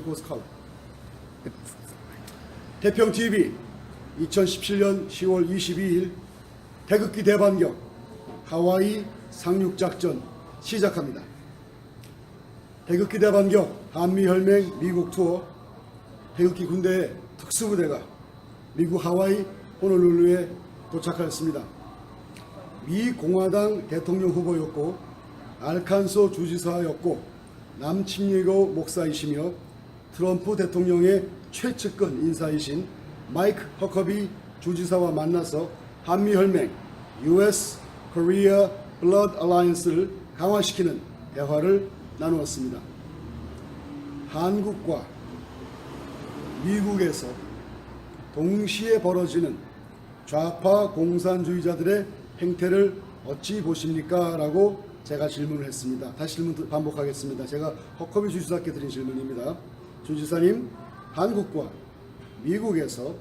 고스칼 태평TV 2017년 10월 22일 태극기 대반격 하와이 상륙작전 시작합니다. 태극기 대반격 한미혈맹 미국 투어 태극기 군대의 특수부대가 미국 하와이 호놀룰루에 도착하였습니다. 미 공화당 대통령 후보였고 알칸소 주지사였고 남침례교 목사이시며 트럼프 대통령의 최측근 인사이신 마이크 허커비 주지사와 만나서 한미혈맹 US Korea Blood Alliance를 강화시키는 대화를 나누었습니다. 한국과 미국에서 동시에 벌어지는 좌파 공산주의자들의 행태를 어찌 보십니까? 라고 제가 질문을 했습니다. 다시 질문 반복하겠습니다. 제가 허커비 주지사께 드린 질문입니다. 주지사님, 한국과 미국에서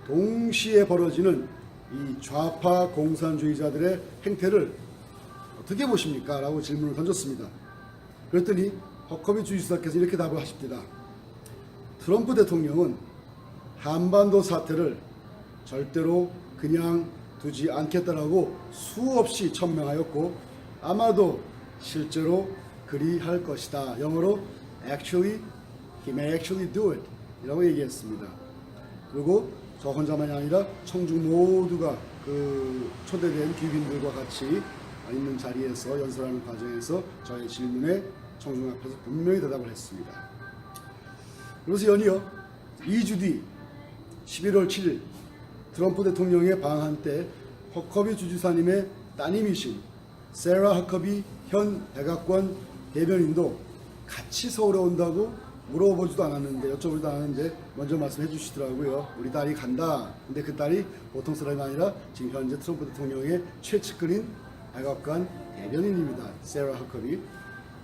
동시에 벌어지는 이 좌파 공산주의자들의 행태를 어떻게 보십니까? 라고 질문을 던졌습니다. 그랬더니 허커비 주지사께서 이렇게 답을 하십니다. 트럼프 대통령은 한반도 사태를 절대로 그냥 두지 않겠다라고 수없이 천명하였고 아마도 실제로 그리할 것이다. 영어로 actually, he may actually do it 이라고 얘기했습니다. 그리고 저 혼자만이 아니라 청중 모두가 그 초대된 귀빈들과 같이 있는 자리에서 연설하는 과정에서 저의 질문에 청중 앞에서 분명히 대답을 했습니다. 그래서 연이어 2주 뒤 11월 7일 트럼프 대통령의 방한 때 허커비 주지사님의 따님이신 세라 허커비 현 백악관 대변인도 같이 서울에 온다고 물어보지도 않았는데 여쭤보지도 않았는데 먼저 말씀해 주시더라고요. 우리 딸이 간다. 근데 그 딸이 보통 사람이 아니라 지금 현재 트럼프 대통령의 최측근인 백악관 대변인입니다. 세라 허커비.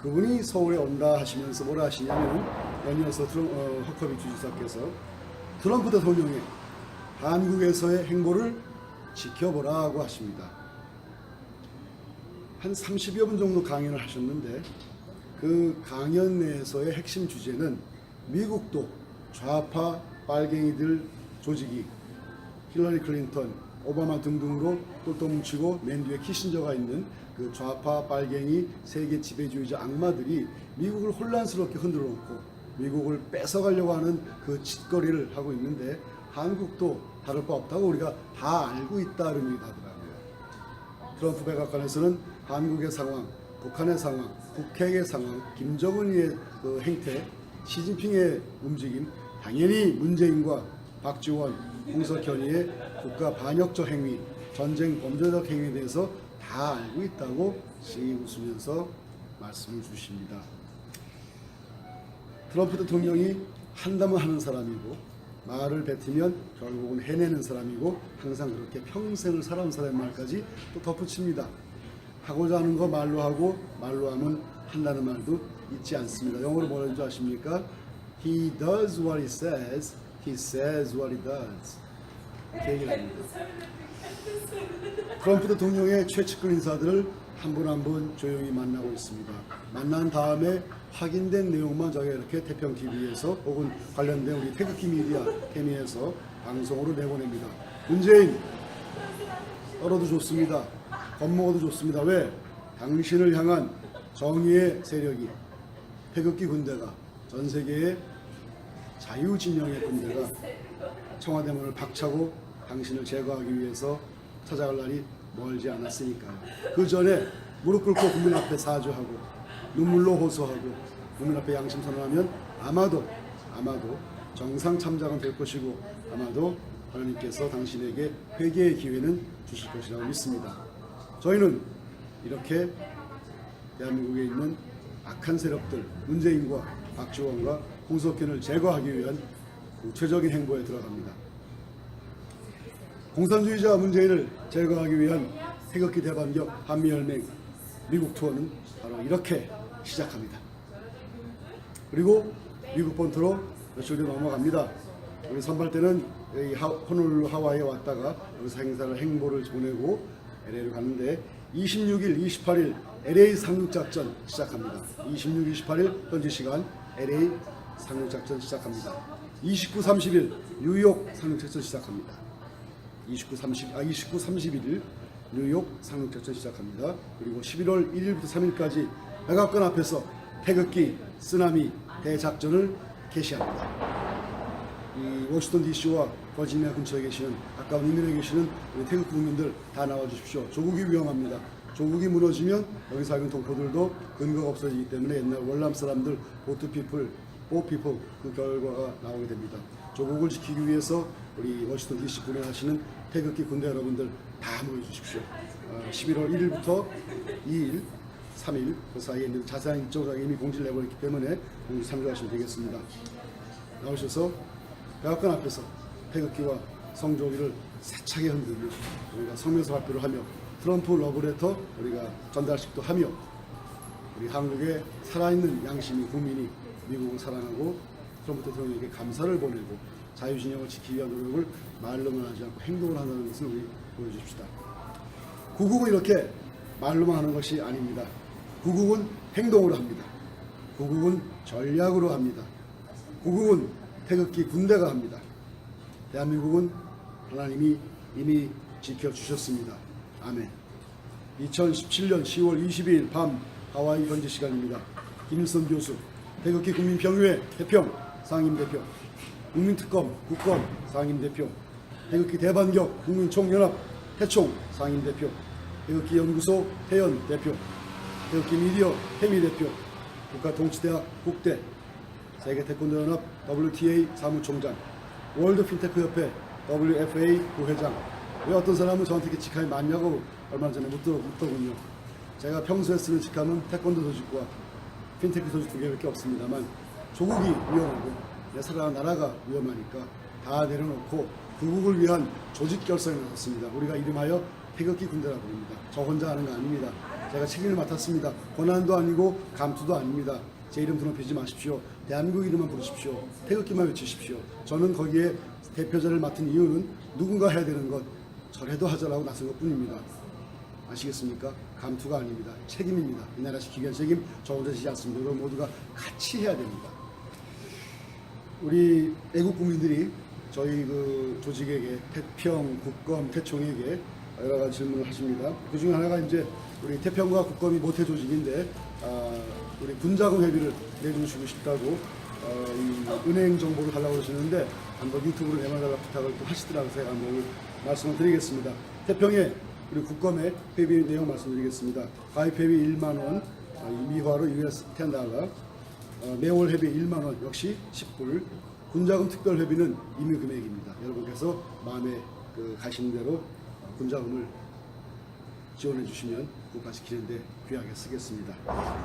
그분이 서울에 온다 하시면서 뭐라 하시냐면 연이어서 허커비 주지사께서 트럼프 대통령의 한국에서의 행보를 지켜보라고 하십니다. 한 30여 분 정도 강연을 하셨는데 그 강연 내에서의 핵심 주제는 미국도 좌파 빨갱이들 조직이 힐러리 클린턴, 오바마 등등으로 똘똘 뭉치고 맨 뒤에 키신저가 있는 그 좌파 빨갱이 세계 지배주의자 악마들이 미국을 혼란스럽게 흔들어 놓고 미국을 뺏어가려고 하는 그 짓거리를 하고 있는데 한국도 다를 바 없다고 우리가 다 알고 있다는 얘기를 하더라고요. 트럼프 백악관에서는 한국의 상황, 북한의 상황, 북핵의 상황, 김정은의 그 행태, 시진핑의 움직임, 당연히 문재인과 박지원, 홍석현이의 국가 반역적 행위, 전쟁 범죄적 행위에 대해서 다 알고 있다고 씩 웃으면서 말씀을 주십니다. 트럼프 대통령이 한다면 하는 사람이고 말을 뱉으면 결국은 해내는 사람이고 항상 그렇게 평생을 살아온 사람의 말까지 또 덧붙입니다. 하고자 하는 거 말로 하고 말로 하면 한다는 말도 잊지 않습니다. 영어로 뭐라는 줄 아십니까? He does what he says, he says what he does. 이렇게 얘기를 합니다. 트럼프 대통령의 최측근 인사들을 한 분 한 분 조용히 만나고 있습니다. 만난 다음에 확인된 내용만 저희가 이렇게 태평TV에서 혹은 관련된 우리 태극기 미디어 태미에서 방송으로 내보냅니다. 문재인 떨어도 좋습니다. 겁먹어도 좋습니다. 왜? 당신을 향한 정의의 세력이 태극기 군대가 전 세계의 자유진영의 군대가 청와대 문을 박차고 당신을 제거하기 위해서 찾아갈 날이 멀지 않았으니까요. 그 전에 무릎 꿇고 국민 앞에 사죄하고 눈물로 호소하고 국민 앞에 양심 선언하면 아마도 정상 참작은 될 것이고 아마도 하나님께서 당신에게 회개의 기회는 주실 것이라고 믿습니다. 저희는 이렇게 대한민국에 있는 악한 세력들 문재인과 박지원과 홍석현을 제거하기 위한 구체적인 행보에 들어갑니다. 공산주의자 문재인을 제거하기 위한 태극기 대반격 한미혈맹 미국 투어는 바로 이렇게 시작합니다. 그리고 미국 본토로 며칠 뒤에 넘어갑니다. 우리 선발대는 호놀룰루 하와이에 왔다가 여기서 행보를 보내고 LA를 가는데 26일, 28일 LA 상륙작전 시작합니다. 26, 28일 현지 시간 LA 상륙작전 시작합니다. 29, 30일 뉴욕 상륙작전 시작합니다. 29, 30일 뉴욕 상륙작전 시작합니다. 그리고 11월 1일부터 3일까지 백악관 앞에서 태극기 쓰나미 대작전을 개시합니다. 이 워싱턴 DC와 버지니아 근처에 계시는 가까운 이민에 계시는 우리 태극 국민들 다 나와 주십시오. 조국이 위험합니다. 조국이 무너지면 여기 사는 동포들도 근거가 없어지기 때문에 옛날 월남 사람들 보트피플, 보피플 그 결과가 나오게 됩니다. 조국을 지키기 위해서 우리 워싱턴 DC 군에 태극기 군대 여러분들 다 모여 주십시오. 11월 1일부터 2일, 3일 그 사이에 있는 자세한 일정을 이미 공지를 내버렸기 때문에 공지 참조하시면 되겠습니다. 나오셔서 백악관 앞에서 태극기와 성조기를 세차게 흔들며 우리가 성명서 발표를 하며 트럼프 러브레터 우리가 전달식도 하며 우리 한국의 살아있는 양심이 국민이 미국을 사랑하고 트럼프 대통령에게 감사를 보내고 자유진영을 지키기 위한 노력을 말로만 하지 않고 행동을 한다는 것을 우리 보여줍시다. 구국은 이렇게 말로만 하는 것이 아닙니다. 구국은 행동으로 합니다. 구국은 전략으로 합니다. 구국은 태극기 군대가 합니다. 대한민국은 하나님이 이미 지켜주셨습니다. 아멘. 2017년 10월 22일 밤 하와이 현지 시간입니다. 김일성 교수, 태극기 국민평의회 대평 상임대표, 국민특검 국검 상임대표, 태극기 대반격 국민총연합 태총 상임대표, 태극기 연구소 태연 대표, 태극기 미디어 태미 대표, 국가통치대학 국대, 세계태권도연합 WTA 사무총장, 월드 핀테크 협회 WFA 부회장. 왜 어떤 사람은 저한테 이렇게 직함이 많냐고 얼마 전에 묻더군요. 제가 평소에 쓰는 직함은 태권도 조직과 핀테크 조직 2개밖에 없습니다만 조국이 위험하고 내 사랑하는 나라가 위험하니까 다 내려놓고 구국을 위한 조직 결성에 나섰습니다. 우리가 이름하여 태극기 군대라고 부릅니다. 저 혼자 하는 거 아닙니다. 제가 책임을 맡았습니다. 권한도 아니고 감투도 아닙니다. 제 이름 드높이지 마십시오. 대한민국 이름만 부르십시오. 태극기만 외치십시오. 저는 거기에 대표자를 맡은 이유는 누군가 해야 되는 것, 저래도 하자라고 나선 것 뿐입니다. 아시겠습니까? 감투가 아닙니다. 책임입니다. 이 나라 지키기 위한 책임 저 혼자 지지 않습니다. 여러분 모두가 같이 해야 됩니다. 우리 애국 국민들이 저희 그 조직에게 태평, 국검, 태총에게 여러 가지 질문을 하십니다. 그 중에 하나가 이제 우리 태평과 국검이 모태 조직인데 우리 군자금 회비를 내주시고 싶다고 이 은행 정보를 달라고 그러시는데 한번 유튜브로 내놔달라고 부탁을 또 하시더라고요. 제가 한번 말씀을 드리겠습니다. 태평의 우리 국검의 회비 내용 말씀드리겠습니다. 가입 회비 1만 원, 미화로 US $10, 매월 회비 1만 원 역시 10불, 군자금 특별 회비는 임의 금액입니다. 여러분께서 마음에 가시는 대로 군자금을 지원해 주시면 국가 지키는데 귀하게 쓰겠습니다.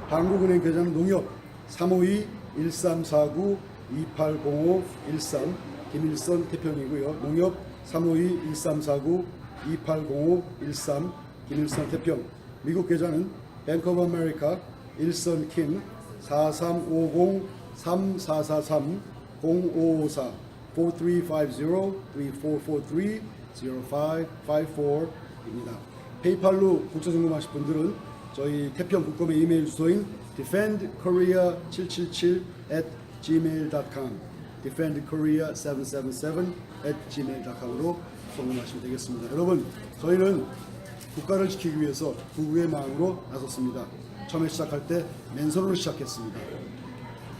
한국은행 계좌는 농협 352-1349-2805-13 김일선 태평이고요. 농협 352-1349-2805-13 김일선 태평. 미국 계좌는 뱅크 오브 아메리카 일선 킴 4350-3443-0554 4350-3443-0554입니다. 페이팔로 국제 송금하실 분들은 저희 태평 국검의 이메일 주소인 defendkorea777@gmail.com defendkorea777@gmail.com으로 송금하시면 되겠습니다. 여러분, 저희는 국가를 지키기 위해서 구국의 마음으로 나섰습니다. 처음에 시작할 때 맨손으로 시작했습니다.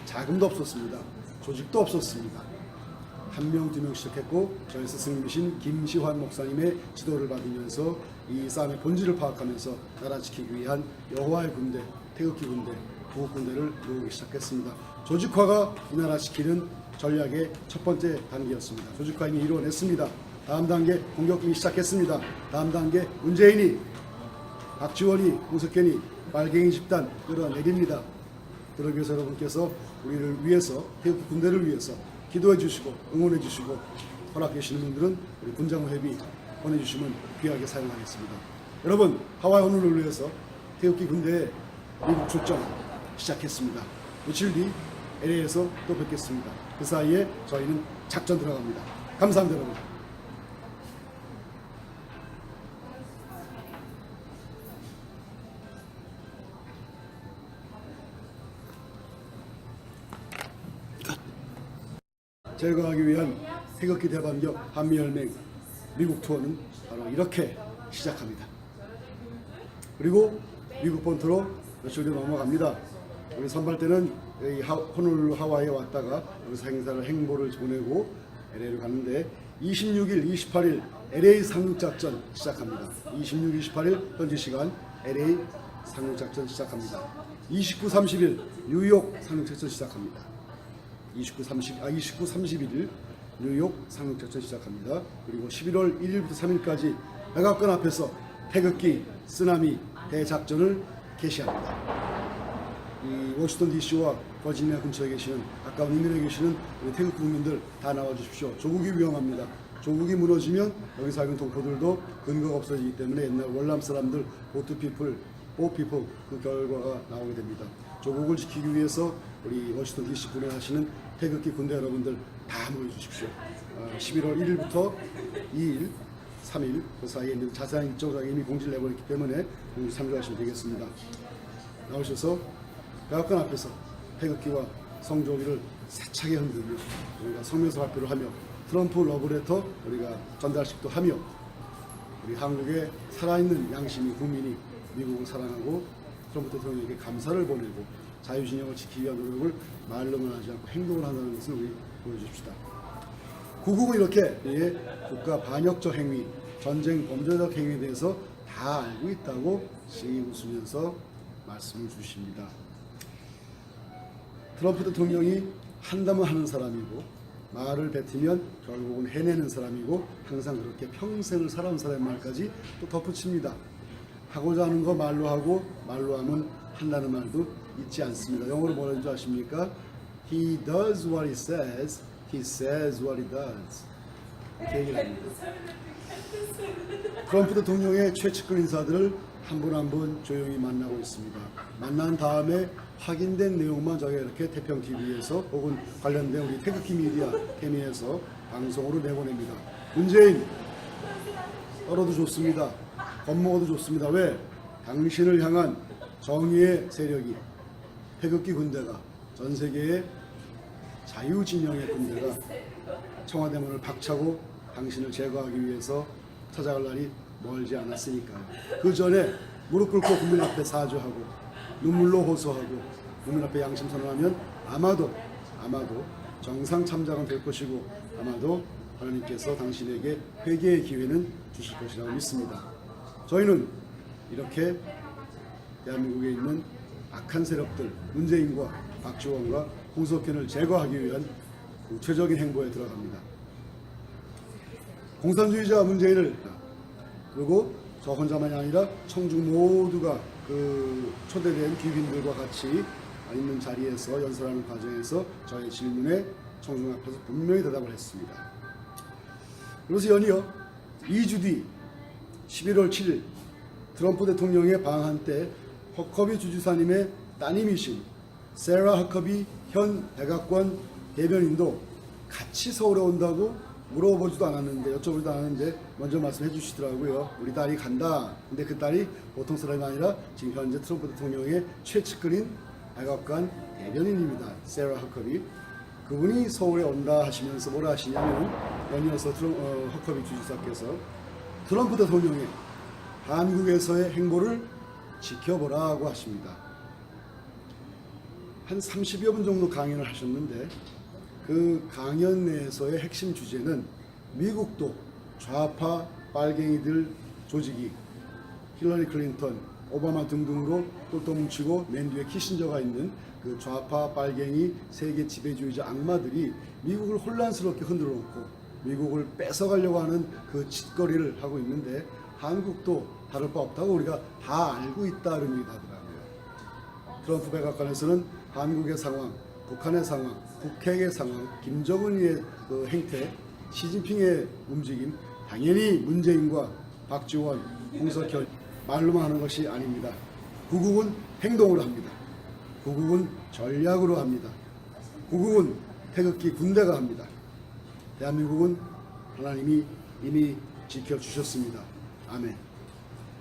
자금도 없었습니다. 조직도 없었습니다. 한 명, 두 명 시작했고 저희 스승님이신 김시환 목사님의 지도를 받으면서 이 싸움의 본질을 파악하면서 나라 지키기 위한 여호와의 군대, 태극기 군대, 구국 군대를 모으기 시작했습니다. 조직화가 이 나라 지키는 전략의 첫 번째 단계였습니다. 조직화 이미 이루어냈습니다. 다음 단계 공격기 시작했습니다. 다음 단계 문재인이, 박지원이, 홍석현이 빨갱이 집단 끌어내립니다. 그러기 위해서 여러분께서 우리를 위해서, 태극기 군대를 위해서 기도해 주시고 응원해 주시고 허락해 주시는 분들은 우리 군자금 회비 보내주시면 귀하게 사용하겠습니다. 여러분, 하와이 오늘을 위해서 태극기 군대의 미국 출정 시작했습니다. 며칠 뒤 LA에서 또 뵙겠습니다. 그 사이에 저희는 작전 들어갑니다. 감사합니다, 여러분. 끝. 제거하기 위한 태극기 대반격 한미연맹 미국 투어는 바로 이렇게 시작합니다. 그리고 미국 본토로 며칠 뒤에 넘어갑니다. 우리 선발대는 호놀룰루 하와이에 왔다가 여기서 행보를 보내고 LA를 갔는데 26일, 28일 LA 상륙작전 시작합니다. 26, 28일 현지 시간 LA 상륙작전 시작합니다. 29, 30일 뉴욕 상륙작전 시작합니다. 29, 30일 뉴욕 상륙작전 시작합니다. 그리고 11월 1일부터 3일까지 백악관 앞에서 태극기 쓰나미 대작전을 개시합니다. 이 워싱턴 DC와 버지니아 근처에 계시는 가까운 이민에 계시는 우리 태극 국민들 다 나와 주십시오. 조국이 위험합니다. 조국이 무너지면 여기 살고 있는 동포들도 근거가 없어지기 때문에 옛날 월남 사람들 보피플 그 결과가 나오게 됩니다. 조국을 지키기 위해서 우리 워싱턴 DC 군에 태극기 군대 여러분들 다 모여 주십시오. 11월 1일부터 2일, 3일 그 사이에 있는 자세한 일정을 이미 공지를 내버렸기 때문에 참조하시면 되겠습니다. 나오셔서 백악관 앞에서 태극기와 성조기를 세차게 흔들며 우리가 성명서 발표를 하며 트럼프 러브레터 우리가 전달식도 하며 우리 한국의 살아있는 양심이 국민이 미국을 사랑하고 트럼프 대통령에게 감사를 보내고 자유진영을 지키기 위한 노력을 말로만 하지 않고 행동을 한다는 것을 우리 보여줍시다. 구국은 이렇게 국가 반역적 행위, 전쟁 범죄적 행위에 대해서 다 알고 있다고 씩 웃으면서 말씀을 주십니다. 트럼프 대통령이 한다면 하는 사람이고 말을 뱉으면 결국은 해내는 사람이고 항상 그렇게 평생을 살아온 사람의 말까지 또 덧붙입니다. 하고자 하는 거 말로 하고 말로 하면 한다는 말도 잊지 않습니다. 영어로 뭐라는 줄 아십니까? He does what he says what he does. 이렇게 얘기를 합니다. 트럼프 대통령의 최측근 인사들을 한 분 한 분 조용히 만나고 있습니다. 만난 다음에 확인된 내용만 저희가 이렇게 태평TV에서 혹은 관련된 우리 태극기 미디어 케미에서 방송으로 내보냅니다. 문재인 떨어도 좋습니다. 겁먹어도 좋습니다. 왜? 당신을 향한 정의의 세력이 태극기 군대가 전 세계의 자유진영의 군대가 청와대 문을 박차고 당신을 제거하기 위해서 찾아갈 날이 멀지 않았으니까요. 그 전에 무릎 꿇고 국민 앞에 사죄하고 눈물로 호소하고 국민 앞에 양심 선언하면 아마도 정상 참작은 될 것이고 아마도 하나님께서 당신에게 회개의 기회는 주실 것이라고 믿습니다. 저희는 이렇게 대한민국에 있는 악한 세력들 문재인과 박지원과 홍석현을 제거하기 위한 구체적인 행보에 들어갑니다. 공산주의자 문재인을 그리고 저 혼자만이 아니라 청주 모두가 그 초대된 귀빈들과 같이 있는 자리에서 연설하는 과정에서 저의 질문에 청중 앞에서 분명히 대답을 했습니다. 그래서 연이어 2주 뒤 11월 7일 트럼프 대통령의 방한 때 허커비 주지사님의 따님이신 세라 허커비 현 백악관 대변인도 같이 서울에 온다고 물어보지도 않았는데 여쭤보지도 않았는데 먼저 말씀해 주시더라고요. 우리 딸이 간다. 근데 그 딸이 보통 사람이 아니라 지금 현재 트럼프 대통령의 최측근인 백악관 대변인입니다. 세라 허커비. 그분이 서울에 온다 하시면서 뭐라 하시냐면 연이어서 허커비 주지사께서 트럼프 대통령의 한국에서의 행보를 지켜보라고 하십니다. 한 30여 분 정도 강연을 하셨는데 그 강연 내에서의 핵심 주제는 미국도 좌파 빨갱이들 조직이 힐러리 클린턴, 오바마 등등으로 똘똘 뭉치고 맨 뒤에 키신저가 있는 그 좌파 빨갱이 세계 지배주의자 악마들이 미국을 혼란스럽게 흔들어 놓고 미국을 뺏어가려고 하는 그 짓거리를 하고 있는데 한국도 다를 바 없다고 우리가 다 알고 있다 이런 얘기를 하더라고요. 트럼프 백악관에서는 한국의 상황, 북한의 상황, 북핵의 상황, 김정은의 그 행태, 시진핑의 움직임, 당연히 문재인과 박지원, 홍석현 말로만 하는 것이 아닙니다. 구국은 행동으로 합니다. 구국은 전략으로 합니다. 구국은 태극기 군대가 합니다. 대한민국은 하나님이 이미 지켜주셨습니다. 아멘.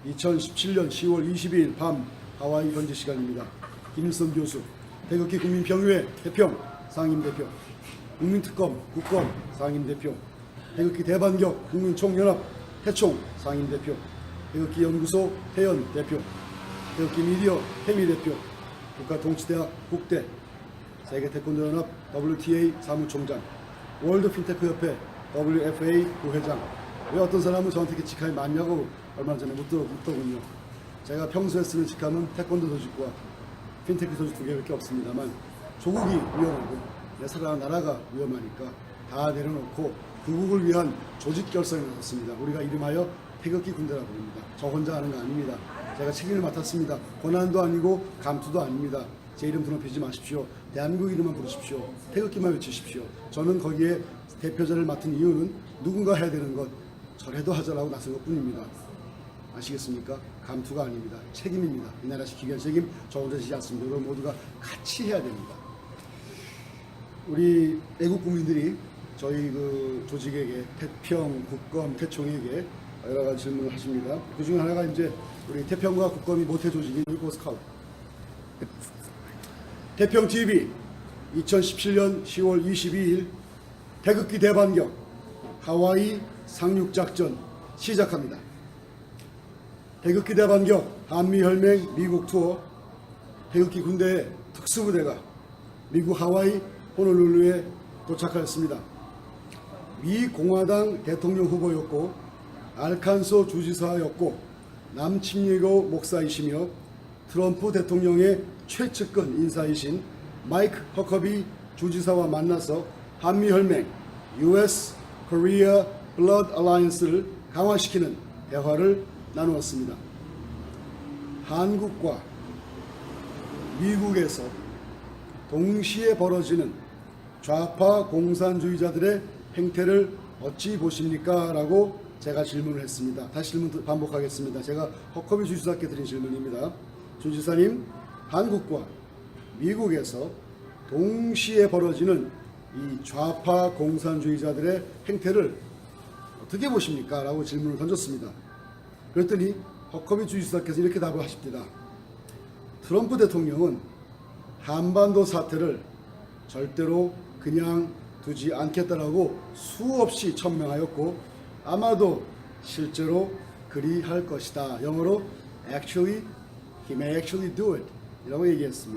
2017년 10월 22일 밤 하와이 현지 시간입니다. 김일성 교수, 태극기 국민평의회 대표, 상임대표 국민특검 국검 상임대표, 태극기 대반격 국민총연합 태총 상임대표, 태극기 연구소 태연 대표, 태극기 미디어 태미 대표, 국가통치대학 국대, 세계태권도연합 WTA 사무총장, 월드 핀테크협회 WFA 부회장. 왜 어떤 사람은 저한테 이렇게 직함이 많냐고 얼마 전에 묻더군요. 제가 평소에 쓰는 직함은 태권도 조직과 핀테크 조직 2개밖에 없습니다만, 조국이 위험하고 내 사랑하는 나라가 위험하니까 다 내려놓고 구국을 위한 조직 결성에 나섰습니다. 우리가 이름하여 태극기 군대라고 부릅니다. 저 혼자 하는 거 아닙니다. 제가 책임을 맡았습니다. 권한도 아니고 감투도 아닙니다. 제 이름 드높이지 마십시오. 대한민국 이름만 부르십시오. 태극기만 외치십시오. 저는 거기에 대표자를 맡은 이유는 누군가 해야 되는 것, 저래도 하자라고 나선 것 뿐입니다. 아시겠습니까? 감투가 아닙니다. 책임입니다. 이 나라 지키기 위한 책임 저 혼자 지지 않습니다. 이걸 모두가 같이 해야 됩니다. 우리 애국 국민들이 저희 그 조직에게, 태평, 국검, 태총에게 여러 가지 질문을 하십니다. 그 중에 하나가 이제 우리 태평과 국검이 모태 조직인 보스카우트. 태평 TV 2017년 10월 22일 태극기 대반격 하와이 상륙작전 시작합니다. 태극기 대반격 한미혈맹 미국 투어. 태극기 군대의 특수부대가 미국 하와이 호놀룰루에 도착하였습니다. 미 공화당 대통령 후보였고 알칸소 주지사였고 남침례교 목사이시며 트럼프 대통령의 최측근 인사이신 마이크 허커비 주지사와 만나서 한미혈맹 US Korea Blood Alliance를 강화시키는 대화를 나누었습니다. 한국과 미국에서 동시에 벌어지는 좌파 공산주의자들의 행태를 어찌 보십니까? 라고 제가 질문을 했습니다. 다시 질문 반복하겠습니다. 제가 허커비 주지사께 드린 질문입니다. 주지사님, 한국과 미국에서 동시에 벌어지는 이 좌파 공산주의자들의 행태를 어떻게 보십니까? 라고 질문을 던졌습니다. 그랬더니 허커비 주지사께서 이렇게 답을 하십니다. 트럼프 대통령은 한반도 사태를 절대로 그냥 두지 않겠다라고 수없이 천명하였고 아마도 실제로 그리할 것이다. 영어로 actually, he may actually do it 이라고 얘기했습니다.